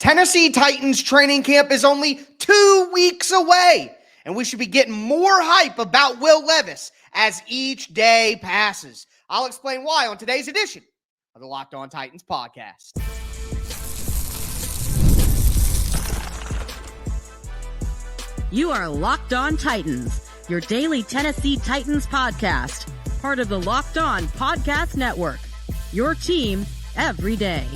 Tennessee Titans training camp is only 2 weeks away, and we should be getting more hype about Will Levis as each day passes. I'll explain why on today's edition of the Locked On Titans podcast. You are Locked On Titans, your daily Tennessee Titans podcast, part of the Locked On Podcast Network, your team every day.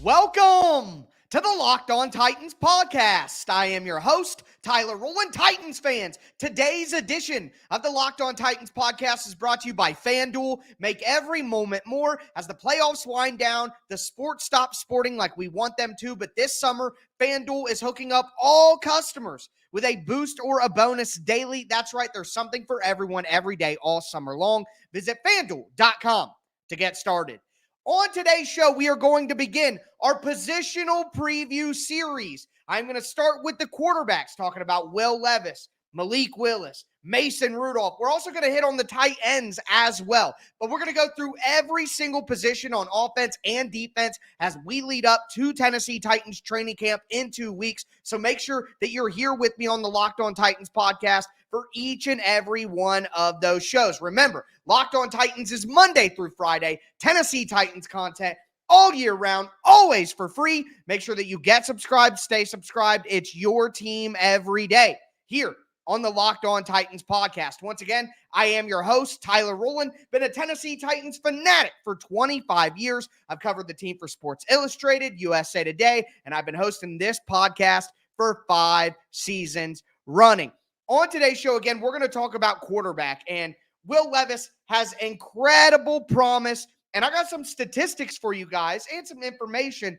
Welcome to the Locked On Titans podcast. I am your host, Tyler Rowland. Titans fans, today's edition of the Locked On Titans podcast is brought to you by FanDuel. Make every moment more as the playoffs wind down. The sports stop sporting like we want them to, but this summer, FanDuel is hooking up all customers with a boost or a bonus daily. That's right, there's something for everyone every day all summer long. Visit FanDuel.com to get started. On today's show, we are going to begin our positional preview series. I'm going to start with the quarterbacks, talking about Will Levis, Malik Willis, Mason Rudolph. We're also going to hit on the tight ends as well. But we're going to go through every single position on offense and defense as we lead up to Tennessee Titans training camp in 2 weeks. So make sure that you're here with me on the Locked On Titans podcast for each and every one of those shows. Remember, Locked On Titans is Monday through Friday. Tennessee Titans content all year round, always for free. Make sure that you get subscribed, stay subscribed. It's your team every day here on the Locked On Titans podcast. Once again, I am your host, Tyler Rowland. Been a Tennessee Titans fanatic for 25 years. I've covered the team for Sports Illustrated, USA Today, and I've been hosting this podcast for 5 seasons running. On today's show, again, we're going to talk about quarterback, and Will Levis has incredible promise, and I got some statistics for you guys and some information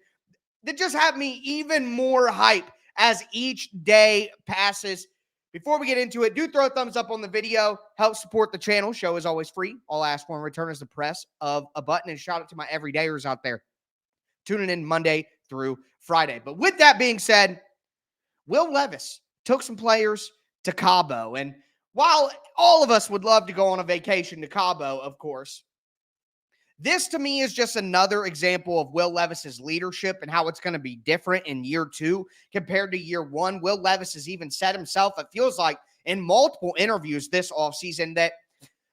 that just have me even more hype as each day passes. Before we get into it, do throw a thumbs up on the video. Help support the channel. Show is always free. All I ask for in return is the press of a button. And shout out to my everydayers out there tuning in Monday through Friday. But with that being said, Will Levis took some players to Cabo. And while all of us would love to go on a vacation to Cabo, of course, this to me is just another example of Will Levis's leadership and how it's going to be different in year 2 compared to year 1. Will Levis has even said himself, it feels like in multiple interviews this offseason, that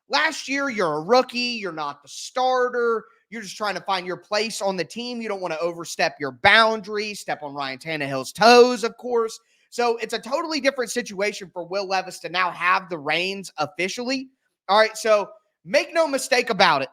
last year you're a rookie, you're not the starter, you're just trying to find your place on the team. You don't want to overstep your boundaries, step on Ryan Tannehill's toes, of course. So it's a totally different situation for Will Levis to now have the reins officially. All right, so make no mistake about it.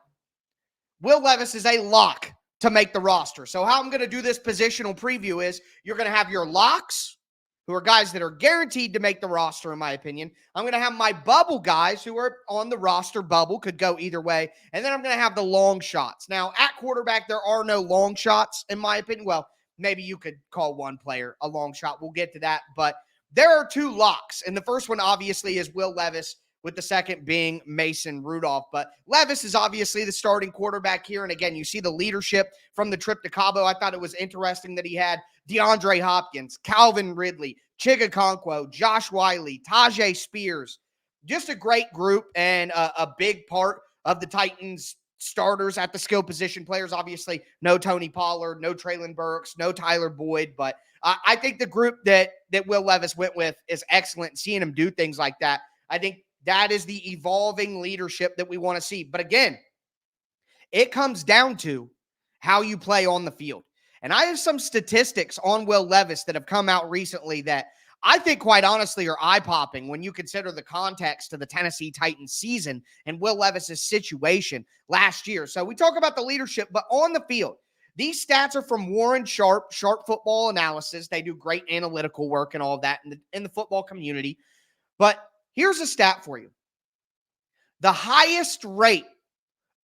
Will Levis is a lock to make the roster. So how I'm going to do this positional preview is you're going to have your locks, who are guys that are guaranteed to make the roster, in my opinion. I'm going to have my bubble guys who are on the roster bubble, could go either way. And then I'm going to have the long shots. Now, at quarterback, there are no long shots, in my opinion. Well, maybe you could call one player a long shot. We'll get to that. But there are 2 locks. And the first one, obviously, is Will Levis, with the second being Mason Rudolph. But Levis is obviously the starting quarterback here. And again, you see the leadership from the trip to Cabo. I thought it was interesting that he had DeAndre Hopkins, Calvin Ridley, Chigakonkwo, Josh Wiley, Tajay Spears. Just a great group and a big part of the Titans starters at the skill position players. Obviously, no Tony Pollard, no Treylon Burks, no Tyler Boyd. But I think the group that Will Levis went with is excellent. Seeing him do things like that, I think that is the evolving leadership that we want to see. But again, it comes down to how you play on the field. And I have some statistics on Will Levis that have come out recently that I think, quite honestly, are eye-popping when you consider the context of the Tennessee Titans season and Will Levis's situation last year. So we talk about the leadership, but on the field, these stats are from Warren Sharp Football Analysis. They do great analytical work and all of that in the football community. But here's a stat for you. The highest rate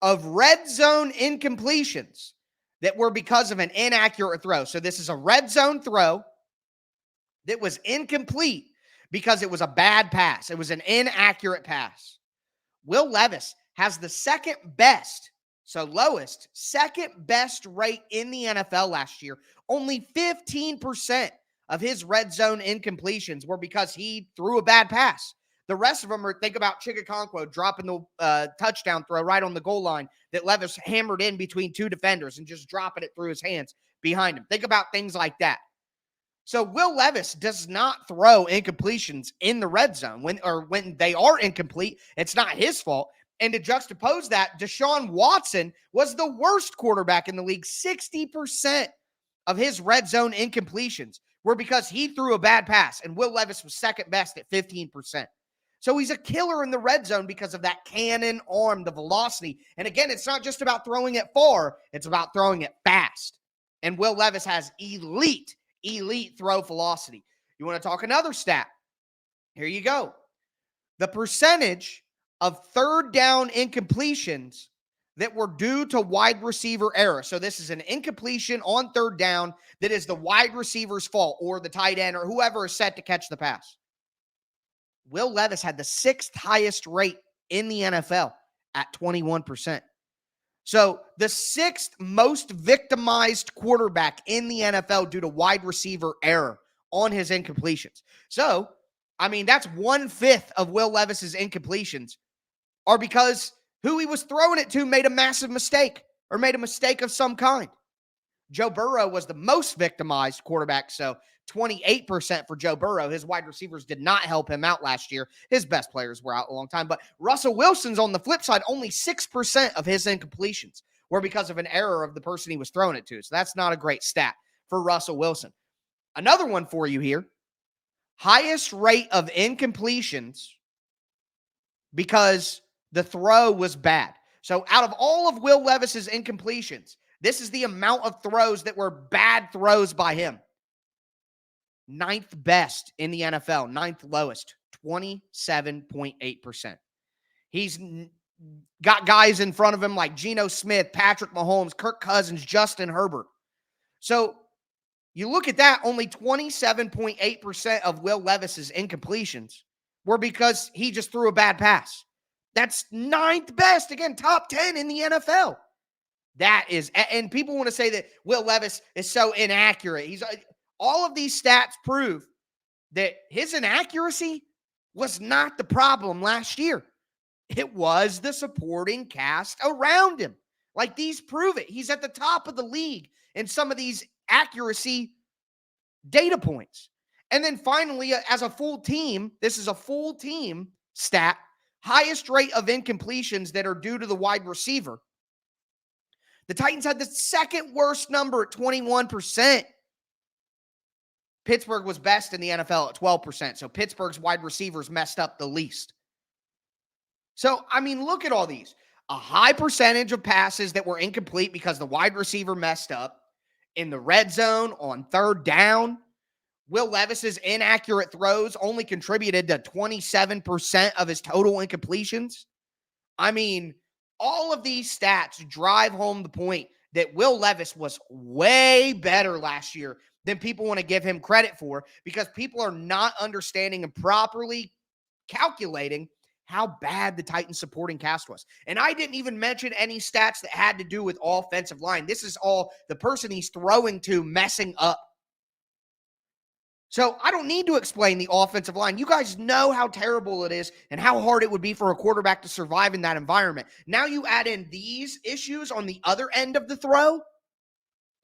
of red zone incompletions that were because of an inaccurate throw. So this is a red zone throw that was incomplete because it was a bad pass. It was an inaccurate pass. Will Levis has the second best, so lowest, second best rate in the NFL last year. Only 15% of his red zone incompletions were because he threw a bad pass. The rest of them are, think about Chigakonkwo dropping the touchdown throw right on the goal line that Levis hammered in between 2 defenders and just dropping it through his hands behind him. Think about things like that. So Will Levis does not throw incompletions in the red zone. When they are incomplete, it's not his fault. And to juxtapose that, Deshaun Watson was the worst quarterback in the league. 60% of his red zone incompletions were because he threw a bad pass, and Will Levis was second best at 15%. So he's a killer in the red zone because of that cannon arm, the velocity. And again, it's not just about throwing it far, it's about throwing it fast. And Will Levis has elite throw velocity. You want to talk another stat? Here you go. The percentage of third down incompletions that were due to wide receiver error. So this is an incompletion on third down that is the wide receiver's fault or the tight end or whoever is set to catch the pass. Will Levis had the sixth highest rate in the NFL at 21%. So the sixth most victimized quarterback in the NFL due to wide receiver error on his incompletions. So, I mean, that's 1/5 of Will Levis's incompletions are because who he was throwing it to made a massive mistake or made a mistake of some kind. Joe Burrow was the most victimized quarterback, so 28% for Joe Burrow. His wide receivers did not help him out last year. His best players were out a long time. But Russell Wilson's on the flip side, only 6% of his incompletions were because of an error of the person he was throwing it to. So that's not a great stat for Russell Wilson. Another one for you here. Highest rate of incompletions because the throw was bad. So out of all of Will Levis's incompletions, this is the amount of throws that were bad throws by him. Ninth best in the NFL, ninth lowest, 27.8%. He's got guys in front of him like Geno Smith, Patrick Mahomes, Kirk Cousins, Justin Herbert. So you look at that, only 27.8% of Will Levis's incompletions were because he just threw a bad pass. That's ninth best, again, top 10 in the NFL. That is, and people want to say that Will Levis is so inaccurate. All of these stats prove that his inaccuracy was not the problem last year. It was the supporting cast around him. Like, these prove it. He's at the top of the league in some of these accuracy data points. And then finally, as a full team, this is a full team stat, highest rate of incompletions that are due to the wide receiver. The Titans had the second worst number at 21%. Pittsburgh was best in the NFL at 12%. So Pittsburgh's wide receivers messed up the least. So, I mean, look at all these. A high percentage of passes that were incomplete because the wide receiver messed up. In the red zone, on third down, Will Levis's inaccurate throws only contributed to 27% of his total incompletions. I mean, all of these stats drive home the point that Will Levis was way better last year than people want to give him credit for, because people are not understanding and properly calculating how bad the Titans supporting cast was. And I didn't even mention any stats that had to do with offensive line. This is all the person he's throwing to messing up. So I don't need to explain the offensive line. You guys know how terrible it is and how hard it would be for a quarterback to survive in that environment. Now you add in these issues on the other end of the throw,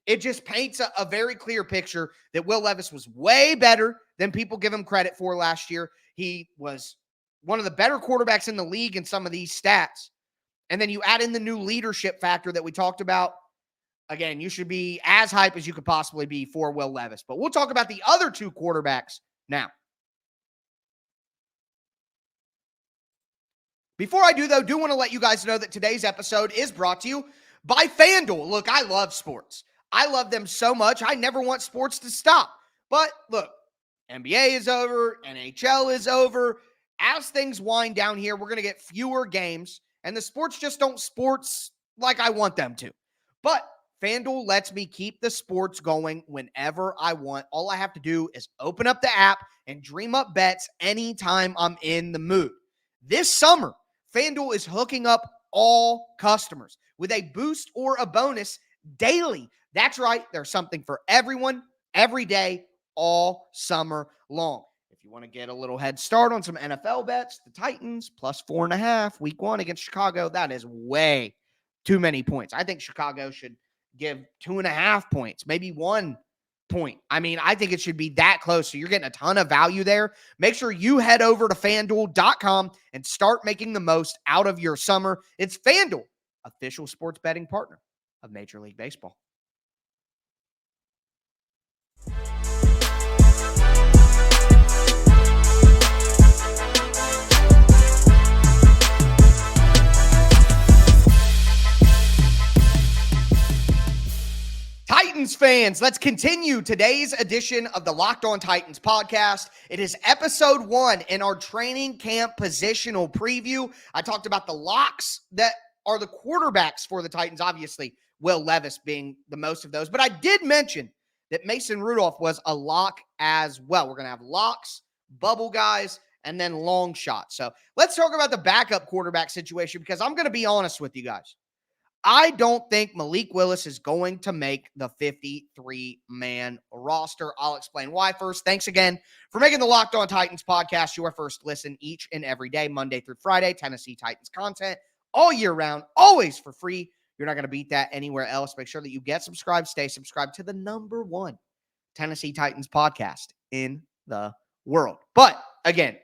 it just paints a very clear picture that Will Levis was way better than people give him credit for last year. He was one of the better quarterbacks in the league in some of these stats. And then you add in the new leadership factor that we talked about. Again, you should be as hype as you could possibly be for Will Levis. But we'll talk about the other two quarterbacks now. Before I do, though, do want to let you guys know that today's episode is brought to you by FanDuel. Look, I love sports. I love them so much. I never want sports to stop. But look, NBA is over. NHL is over. As things wind down here, we're going to get fewer games. And the sports just don't sports like I want them to. But FanDuel lets me keep the sports going whenever I want. All I have to do is open up the app and dream up bets anytime I'm in the mood. This summer, FanDuel is hooking up all customers with a boost or a bonus daily. That's right. There's something for everyone, every day, all summer long. If you want to get a little head start on some NFL bets, the Titans plus 4.5 week 1 against Chicago, that is way too many points. I think Chicago should give 2.5 points, maybe 1 point. I mean, I think it should be that close. So you're getting a ton of value there. Make sure you head over to FanDuel.com and start making the most out of your summer. It's FanDuel, official sports betting partner of Major League Baseball. Titans fans, let's continue today's edition of the Locked On Titans podcast. It is episode 1 in our training camp positional preview. I talked about the locks that are the quarterbacks for the Titans, obviously Will Levis being the most of those. But I did mention that Mason Rudolph was a lock as well. We're going to have locks, bubble guys, and then long shots. So let's talk about the backup quarterback situation, because I'm going to be honest with you guys. I don't think Malik Willis is going to make the 53-man roster. I'll explain why first. Thanks again for making the Locked On Titans podcast your first listen each and every day, Monday through Friday. Tennessee Titans content all year round, always for free. You're not going to beat that anywhere else. Make sure that you get subscribed, stay subscribed to the number 1 Tennessee Titans podcast in the world. But again,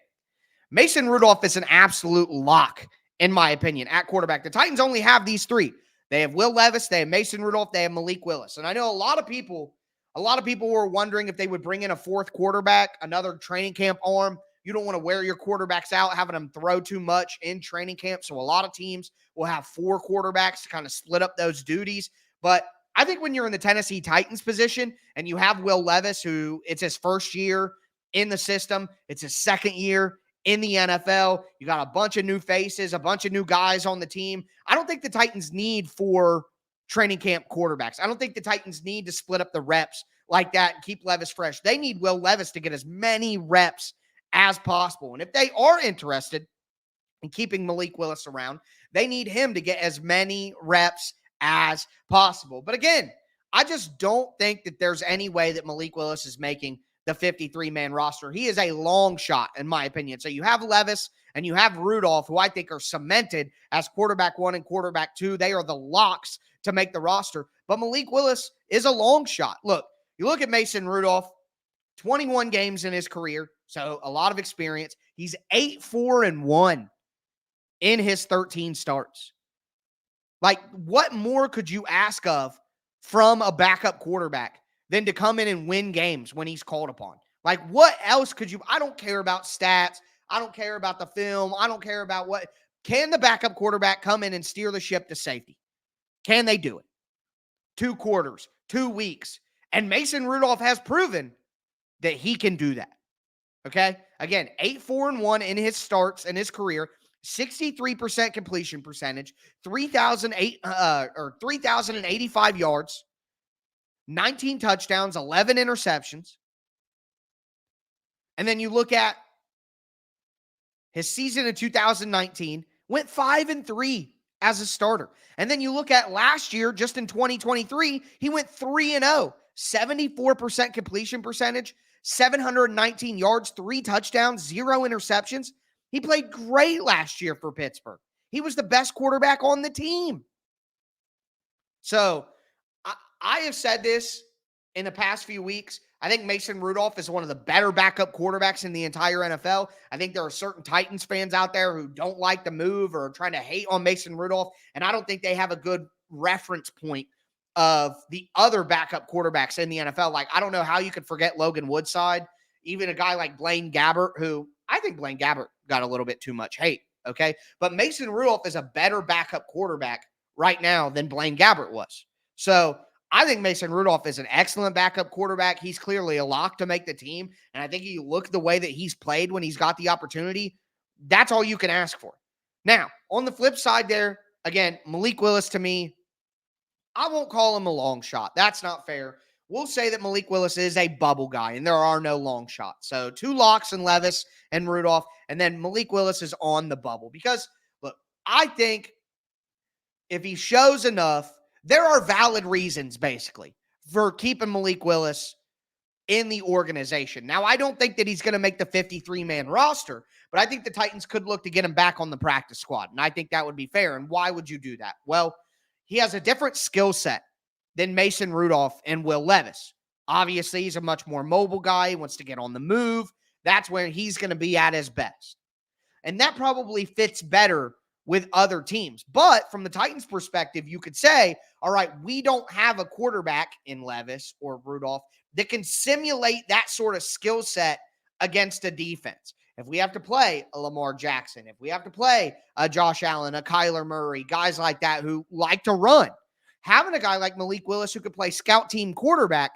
Mason Rudolph is an absolute lock, in my opinion, at quarterback. The Titans only have these 3. They have Will Levis, they have Mason Rudolph, they have Malik Willis. And I know a lot of people were wondering if they would bring in a 4th quarterback, another training camp arm. You don't want to wear your quarterbacks out, having them throw too much in training camp. So a lot of teams will have 4 quarterbacks to kind of split up those duties. But I think when you're in the Tennessee Titans position and you have Will Levis, who it's his first year in the system, it's his second year in the NFL, you got a bunch of new faces, a bunch of new guys on the team. I don't think the Titans need 4 training camp quarterbacks. I don't think the Titans need to split up the reps like that and keep Levis fresh. They need Will Levis to get as many reps as possible. And if they are interested in keeping Malik Willis around, they need him to get as many reps as possible. But again, I just don't think that there's any way that Malik Willis is making the 53-man roster. He is a long shot, in my opinion. So you have Levis and you have Rudolph, who I think are cemented as quarterback 1 and quarterback 2. They are the locks to make the roster. But Malik Willis is a long shot. Look, you look at Mason Rudolph, 21 games in his career, so a lot of experience. He's 8-4-1 in his 13 starts. Like, what more could you ask of from a backup quarterback than to come in and win games when he's called upon? Like, what else could you? I don't care about stats. I don't care about the film. I don't care about what. Can the backup quarterback come in and steer the ship to safety? Can they do it? 2 quarters, 2 weeks. And Mason Rudolph has proven that he can do that. Okay? Again, 8-4-1 in his starts in his career, 63% completion percentage, 3,085 yards, 19 touchdowns, 11 interceptions. And then you look at his season in 2019, went 5-3 as a starter. And then you look at last year, just in 2023, he went 3-0, 74% completion percentage, 719 yards, 3 touchdowns, 0 interceptions. He played great last year for Pittsburgh. He was the best quarterback on the team. So I have said this in the past few weeks. I think Mason Rudolph is one of the better backup quarterbacks in the entire NFL. I think there are certain Titans fans out there who don't like the move or are trying to hate on Mason Rudolph, and I don't think they have a good reference point of the other backup quarterbacks in the NFL. Like, I don't know how you could forget Logan Woodside, even a guy like Blaine Gabbert, who I think Blaine Gabbert got a little bit too much hate, okay? But Mason Rudolph is a better backup quarterback right now than Blaine Gabbert was. So I think Mason Rudolph is an excellent backup quarterback. He's clearly a lock to make the team. And I think you look at the way that he's played when he's got the opportunity, that's all you can ask for. Now, on the flip side there, again, Malik Willis to me, I won't call him a long shot. That's not fair. We'll say that Malik Willis is a bubble guy, and there are no long shots. So 2 locks in Levis and Rudolph, and then Malik Willis is on the bubble. Because, look, I think if he shows enough, there are valid reasons, basically, for keeping Malik Willis in the organization. Now, I don't think that he's going to make the 53-man roster, but I think the Titans could look to get him back on the practice squad, and I think that would be fair. And why would you do that? Well, he has a different skill set than Mason Rudolph and Will Levis. Obviously, he's a much more mobile guy. He wants to get on the move. That's where he's going to be at his best. And that probably fits better with other teams. But from the Titans' perspective, you could say, all right, we don't have a quarterback in Levis or Rudolph that can simulate that sort of skill set against a defense. If we have to play a Lamar Jackson, if we have to play a Josh Allen, a Kyler Murray, guys like that who like to run, having a guy like Malik Willis who could play scout team quarterback,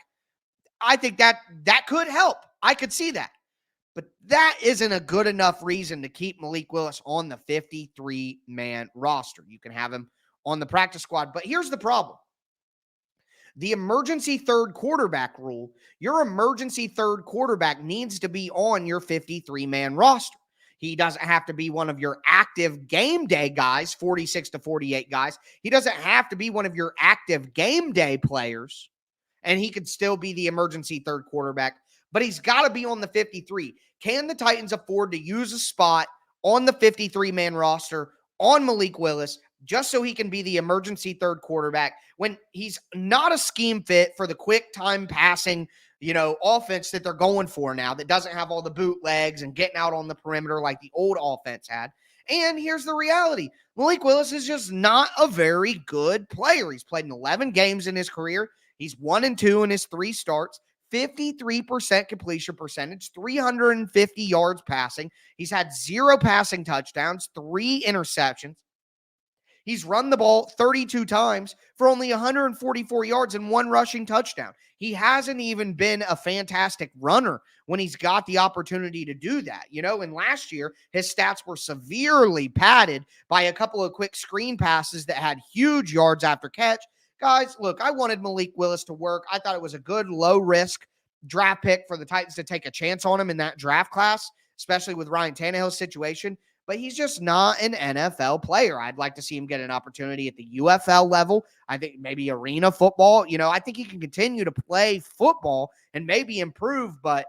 I think that could help. I could see that. But that isn't a good enough reason to keep Malik Willis on the 53-man roster. You can have him on the practice squad. But here's the problem. The emergency third quarterback rule, your emergency third quarterback needs to be on your 53-man roster. He doesn't have to be one of your active game day guys, 46 to 48 guys. He doesn't have to be one of your active game day players, and he could still be the emergency third quarterback, but he's got to be on the 53. Can the Titans afford to use a spot on the 53-man roster on Malik Willis just so he can be the emergency third quarterback when he's not a scheme fit for the quick time passing, offense that they're going for now that doesn't have all the bootlegs and getting out on the perimeter like the old offense had? And here's the reality. Malik Willis is just not a very good player. He's played in 11 games in his career. He's 1-2 in his 3 starts. 53% completion percentage, 350 yards passing. He's had 0 passing touchdowns, 3 interceptions. He's run the ball 32 times for only 144 yards and 1 rushing touchdown. He hasn't even been a fantastic runner when he's got the opportunity to do that. And last year, his stats were severely padded by a couple of quick screen passes that had huge yards after catch. Guys, look, I wanted Malik Willis to work. I thought it was a good low-risk draft pick for the Titans to take a chance on him in that draft class, especially with Ryan Tannehill's situation. But he's just not an NFL player. I'd like to see him get an opportunity at the UFL level. I think maybe arena football. I think he can continue to play football and maybe improve, but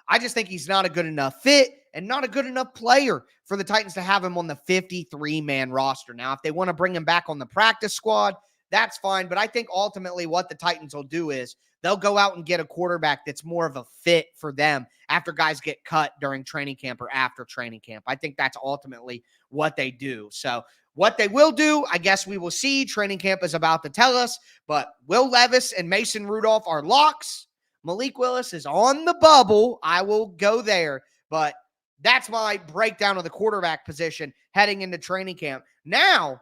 I just think he's not a good enough fit and not a good enough player for the Titans to have him on the 53-man roster. Now, if they want to bring him back on the practice squad, that's fine. But I think ultimately what the Titans will do is they'll go out and get a quarterback that's more of a fit for them after guys get cut during training camp or after training camp. I think that's ultimately what they do. So what they will do, I guess we will see. Training camp is about to tell us. But Will Levis and Mason Rudolph are locks. Malik Willis is on the bubble. I will go there. But that's my breakdown of the quarterback position heading into training camp. Now,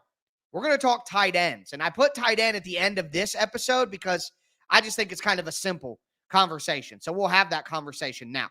we're going to talk tight ends. And I put tight end at the end of this episode because I just think it's kind of a simple conversation. So we'll have that conversation now.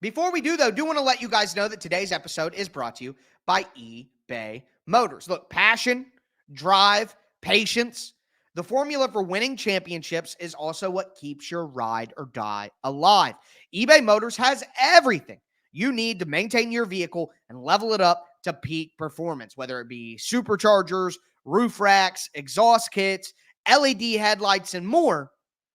Before we do, though, do want to let you guys know that today's episode is brought to you by eBay Motors. Look, passion, drive, patience. The formula for winning championships is also what keeps your ride or die alive. eBay Motors has everything you need to maintain your vehicle and level it up to peak performance, whether it be superchargers, roof racks, exhaust kits, LED headlights, and more.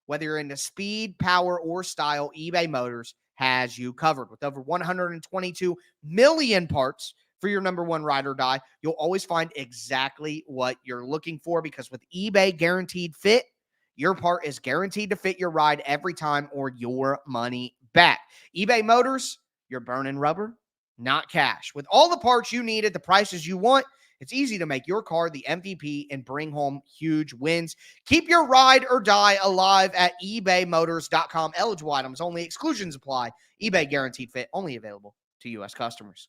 Whether you're into speed, power, or style, eBay Motors has you covered. With over 122 million parts for your number one ride or die, you'll always find exactly what you're looking for, because with eBay Guaranteed Fit, your part is guaranteed to fit your ride every time or your money back. eBay Motors, you're burning rubber, not cash. With all the parts you need at the prices you want, it's easy to make your car the MVP and bring home huge wins. Keep your ride or die alive at ebaymotors.com. Eligible items only. Exclusions apply. eBay Guaranteed Fit only available to U.S. customers.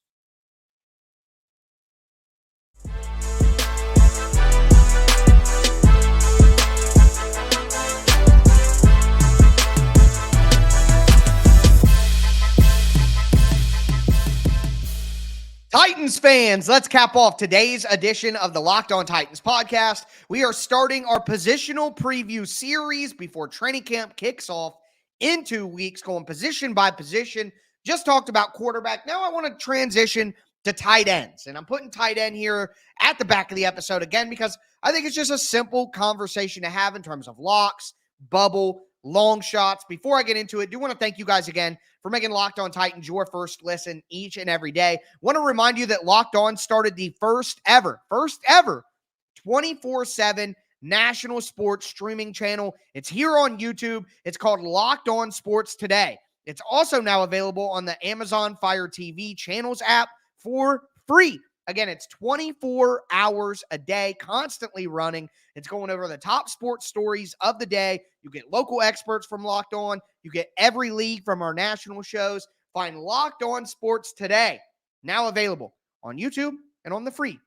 Titans fans, let's cap off today's edition of the Locked On Titans podcast. We are starting our positional preview series before training camp kicks off in 2 weeks, going position by position. Just talked about quarterback. Now I want to transition to tight ends. And I'm putting tight end here at the back of the episode again because I think it's just a simple conversation to have in terms of locks, bubble, long shots. Before I get into it, I do want to thank you guys again for making Locked On Titans your first listen each and every day. Want to remind you that Locked On started the first ever 24/7 national sports streaming channel. It's here on YouTube. It's called Locked On Sports Today. It's also now available on the Amazon Fire TV channels app for free. Again, it's 24 hours a day, constantly running. It's going over the top sports stories of the day. You get local experts from Locked On. You get every league from our national shows. Find Locked On Sports Today, now available on YouTube and on the free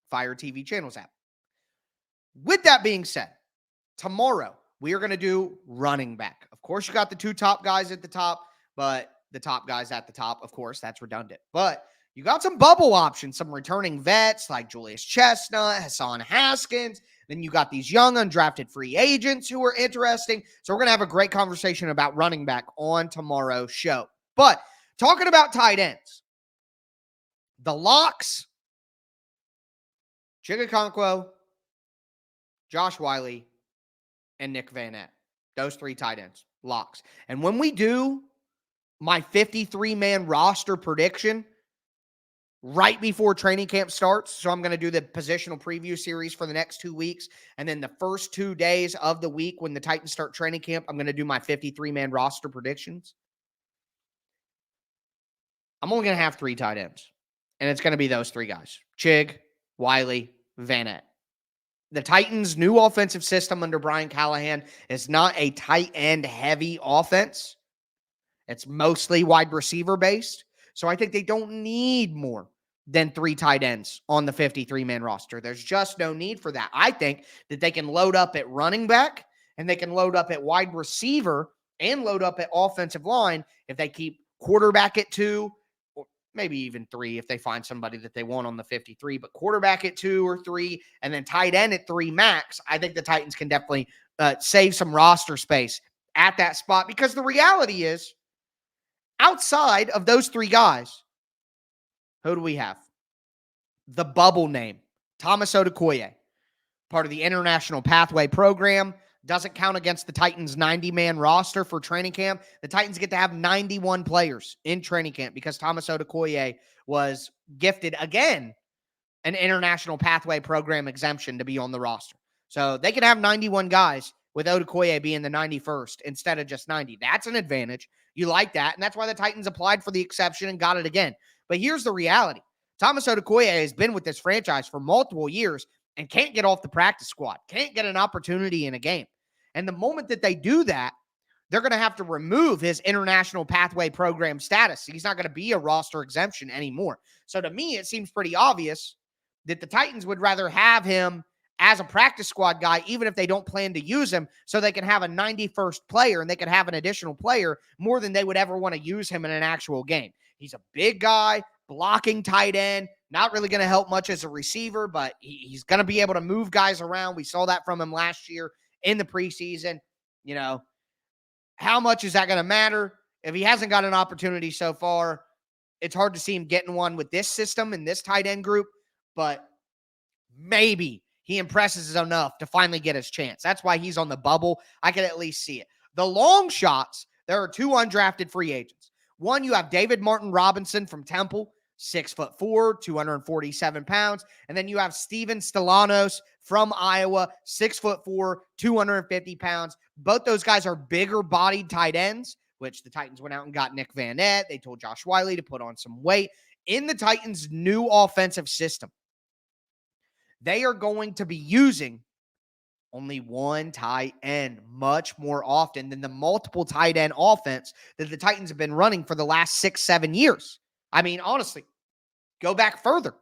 Fire TV channels app. With that being said, tomorrow we are going to do running back. Of course, you got the two top guys at the top, but the top guys at the top, of course, that's redundant. But you got some bubble options, some returning vets like Julius Chestnut, Hassan Haskins. Then you got these young undrafted free agents who are interesting. So we're going to have a great conversation about running back on tomorrow's show. But talking about tight ends, the locks, Chigakonkwo, Josh Wiley, and Nick Vanette. Those three tight ends, locks. And when we do my 53-man roster prediction right before training camp starts, so I'm going to do the positional preview series for the next 2 weeks, and then the first 2 days of the week when the Titans start training camp, I'm going to do my 53-man roster predictions. I'm only going to have 3 tight ends, and it's going to be those 3 guys, Chig, Wiley, Vanette. The Titans' new offensive system under Brian Callahan is not a tight end heavy offense. It's mostly wide receiver based. So I think they don't need more than 3 tight ends on the 53-man roster. There's just no need for that. I think that they can load up at running back and they can load up at wide receiver and load up at offensive line if they keep quarterback at 2, or maybe even 3 if they find somebody that they want on the 53, but quarterback at 2 or 3 and then tight end at 3 max. I think the Titans can definitely save some roster space at that spot, because the reality is, outside of those 3 guys, who do we have? The bubble name, Thomas Odukoye, part of the International Pathway Program, doesn't count against the Titans' 90-man roster for training camp. The Titans get to have 91 players in training camp because Thomas Odukoye was gifted, again, an International Pathway Program exemption to be on the roster. So they can have 91 guys with Odukoye being the 91st instead of just 90. That's an advantage. You like that, and that's why the Titans applied for the exception and got it again. But here's the reality. Thomas Odukoye has been with this franchise for multiple years and can't get off the practice squad, can't get an opportunity in a game. And the moment that they do that, they're going to have to remove his International Pathway Program status. He's not going to be a roster exemption anymore. So to me, it seems pretty obvious that the Titans would rather have him as a practice squad guy, even if they don't plan to use him, so they can have a 91st player and they can have an additional player more than they would ever want to use him in an actual game. He's a big guy, blocking tight end, not really going to help much as a receiver, but he's going to be able to move guys around. We saw that from him last year in the preseason. You know, how much is that going to matter? If he hasn't got an opportunity so far, it's hard to see him getting one with this system and this tight end group, but maybe he impresses enough to finally get his chance. That's why he's on the bubble. I can at least see it. The long shots, there are 2 undrafted free agents. One, you have David Martin Robinson from Temple, 6'4", 247 pounds. And then you have Steven Stellanos from Iowa, 6'4", 250 pounds. Both those guys are bigger bodied tight ends, which the Titans went out and got Nick Vanette. They told Josh Wiley to put on some weight. In the Titans' new offensive system, they are going to be using only 1 tight end much more often than the multiple tight end offense that the Titans have been running for the last 6-7 years. I mean, honestly, go back further.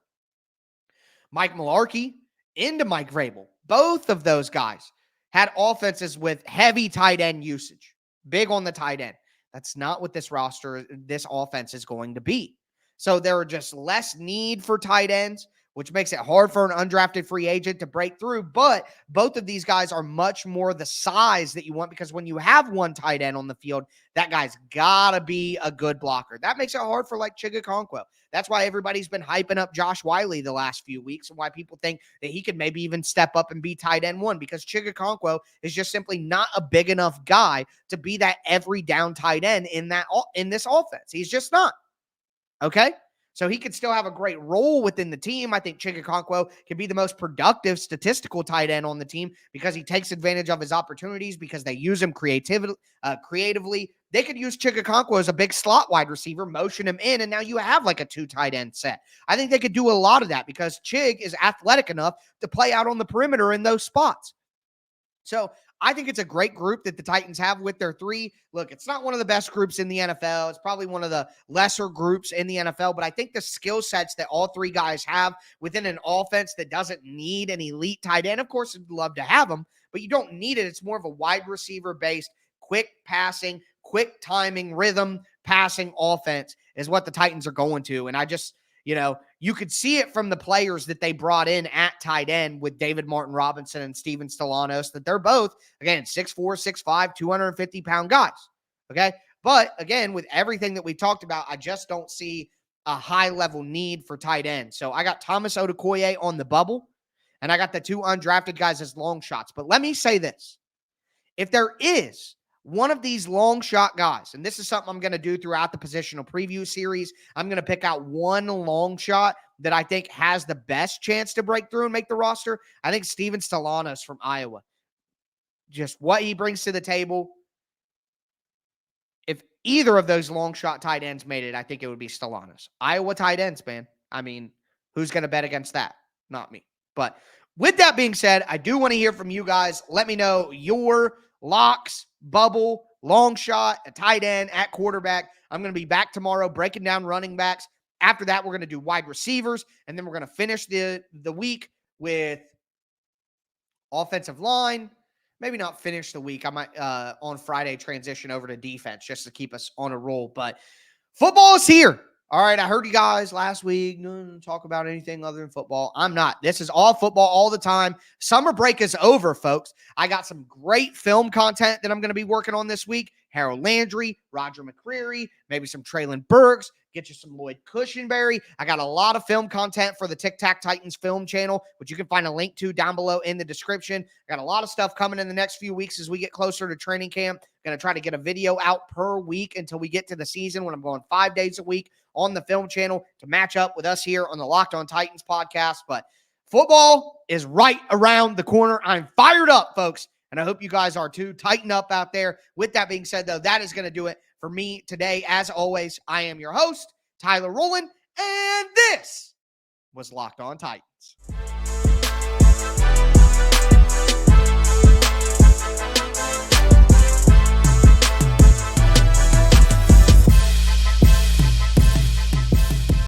Mike Mularkey into Mike Vrabel. Both of those guys had offenses with heavy tight end usage, big on the tight end. That's not what this roster, this offense is going to be. So there are just less need for tight ends, which makes it hard for an undrafted free agent to break through. But both of these guys are much more the size that you want, because when you have 1 tight end on the field, that guy's got to be a good blocker. That makes it hard for like Chigakonkwo. That's why everybody's been hyping up Josh Wiley the last few weeks, and why people think that he could maybe even step up and be tight end 1, because Chigakonkwo is just simply not a big enough guy to be that every down tight end in this offense. He's just not. Okay? So he could still have a great role within the team. I think Chigakonkwo can be the most productive statistical tight end on the team because he takes advantage of his opportunities, because they use him creatively. They could use Chigakonkwo as a big slot wide receiver, motion him in, and now you have like a 2 tight end set. I think they could do a lot of that because Chig is athletic enough to play out on the perimeter in those spots. So I think it's a great group that the Titans have with their 3. Look, it's not one of the best groups in the NFL. It's probably one of the lesser groups in the NFL, but I think the skill sets that all 3 guys have within an offense that doesn't need an elite tight end, of course, I'd love to have them, but you don't need it. It's more of a wide receiver-based, quick passing, quick timing, rhythm passing offense is what the Titans are going to. And I just, you could see it from the players that they brought in at tight end with David Martin Robinson and Steven Stellanos, that they're both, again, 6'4", 6'5", 250-pound guys, okay? But, again, with everything that we talked about, I just don't see a high-level need for tight end. So I got Thomas Odukoye on the bubble, and I got the 2 undrafted guys as long shots. But let me say this. If there is one of these long shot guys, and this is something I'm going to do throughout the positional preview series, I'm going to pick out one long shot that I think has the best chance to break through and make the roster. I think Steven Stellanos from Iowa. Just what he brings to the table. If either of those long shot tight ends made it, I think it would be Stellanos. Iowa tight ends, man. I mean, who's going to bet against that? Not me. But with that being said, I do want to hear from you guys. Let me know your locks, bubble, long shot, a tight end, at quarterback. I'm going to be back tomorrow breaking down running backs. After that, we're going to do wide receivers, and then we're going to finish the week with offensive line. Maybe not finish the week. I might, on Friday, transition over to defense just to keep us on a roll. But football is here. All right, I heard you guys last week talk about anything other than football. I'm not. This is all football all the time. Summer break is over, folks. I got some great film content that I'm going to be working on this week. Harold Landry, Roger McCreary, maybe some Traylon Burks, get you some Lloyd Cushenberry. I got a lot of film content for the Tic Tac Titans film channel, which you can find a link to down below in the description. I got a lot of stuff coming in the next few weeks as we get closer to training camp. Going to try to get a video out per week until we get to the season, when I'm going 5 days a week on the film channel to match up with us here on the Locked On Titans podcast. But football is right around the corner. I'm fired up, folks, and I hope you guys are too. Tighten up out there. With that being said, though, that is going to do it for me today. As always, I am your host, Tyler Rowland, and this was Locked On Titans.